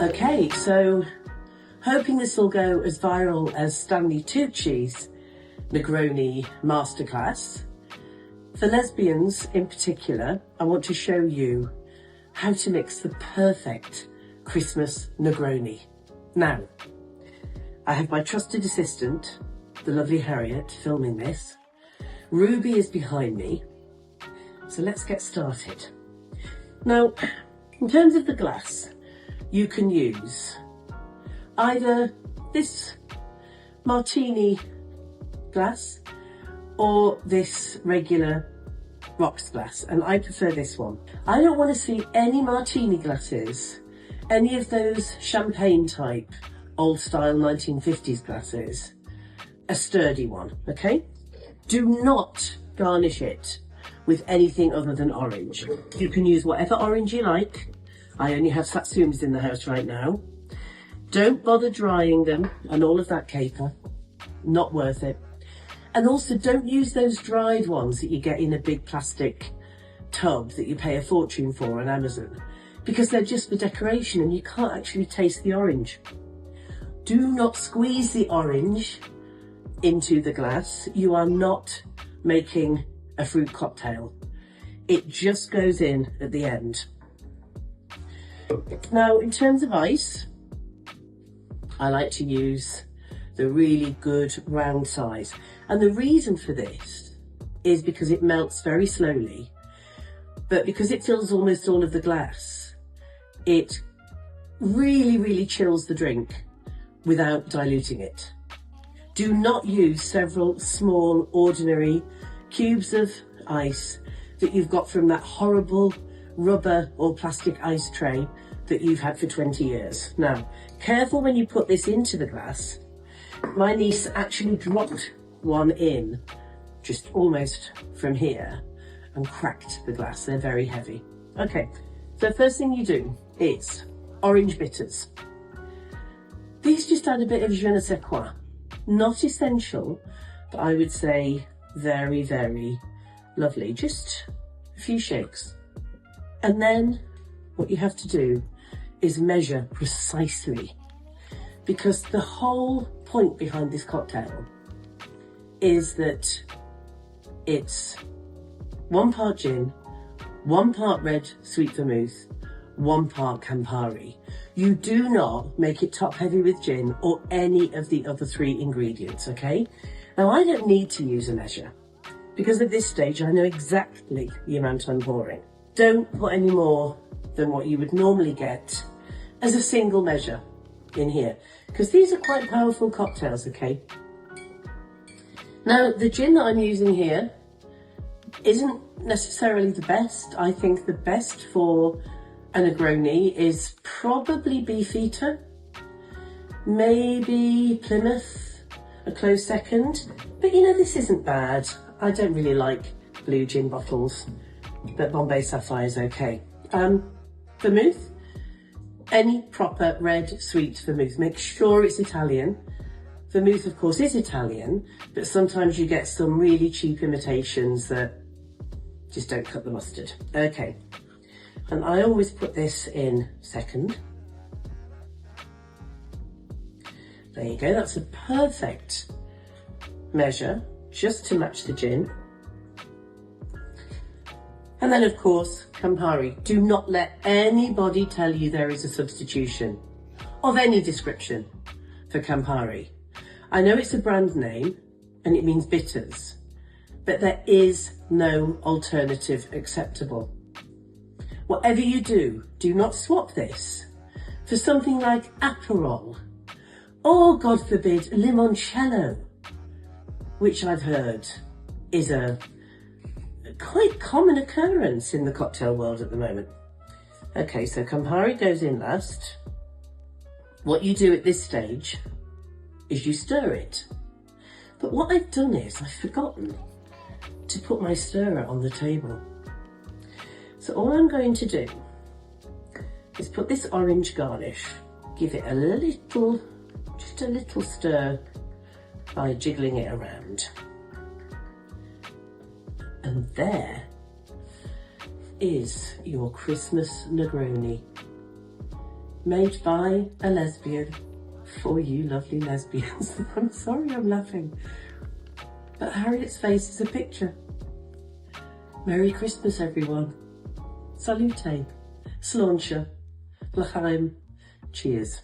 Okay, so hoping this will go as viral as Stanley Tucci's Negroni masterclass. For lesbians in particular, I want to show you how to mix the perfect Christmas Negroni. Now, I have my trusted assistant, the lovely Harriet, filming this. Ruby is behind me, so let's get started. Now, in terms of the glass, you can use either this martini glass or this regular rocks glass, and I prefer this one. I don't want to see any martini glasses, any of those champagne type old style 1950s glasses, a sturdy one, okay? Do not garnish it with anything other than orange. You can use whatever orange you like. I only have Satsumas in the house right now. Don't bother drying them and all of that caper. Not worth it. And also don't use those dried ones that you get in a big plastic tub that you pay a fortune for on Amazon, because they're just for decoration and you can't actually taste the orange. Do not squeeze the orange into the glass. You are not making a fruit cocktail. It just goes in at the end. Now, in terms of ice, I like to use the really good round size. And the reason for this is because it melts very slowly, but because it fills almost all of the glass, it really chills the drink without diluting it. Do not use several small ordinary cubes of ice that you've got from that horrible rubber or plastic ice tray that you've had for 20 years. Now, careful when you put this into the glass. My niece actually dropped one in just almost from here and cracked the glass. They're very heavy. Okay, so first thing you do is orange bitters. These just add a bit of je ne sais quoi. Not essential, but I would say very lovely. Just a few shakes. And then what you have to do is measure precisely, because the whole point behind this cocktail is that it's 1 part gin, 1 part red sweet vermouth, 1 part Campari. You do not make it top heavy with gin or any of the other 3 ingredients, okay? Now, I don't need to use a measure because at this stage I know exactly the amount I'm pouring. Don't put any more than what you would normally get as a single measure in here, because these are quite powerful cocktails, okay? Now, the gin that I'm using here isn't necessarily the best. I think the best for a Negroni is probably Beefeater, maybe Plymouth, a close second. But you know, this isn't bad. I don't really like blue gin bottles, but Bombay Sapphire is okay. Vermouth, any proper red sweet vermouth. Make sure it's Italian. Vermouth, of course, is Italian, but sometimes you get some really cheap imitations that just don't cut the mustard. Okay, and I always put this in second. There you go, that's a perfect measure, just to match the gin. And then, of course, Campari. Do not let anybody tell you there is a substitution of any description for Campari. I know it's a brand name and it means bitters, but there is no alternative acceptable. Whatever you do, do not swap this for something like Aperol or, God forbid, limoncello, which I've heard is a quite common occurrence in the cocktail world at the moment. Okay, so Campari goes in last. What you do at this stage is you stir it. But what I've done is I've forgotten to put my stirrer on the table. So all I'm going to do is put this orange garnish, give it a little, just a little stir by jiggling it around. And there is your Christmas Negroni. made by a lesbian for you lovely lesbians. I'm sorry I'm laughing, but Harriet's face is a picture. Merry Christmas, everyone. Salute, Sláinte, L'chaim, cheers.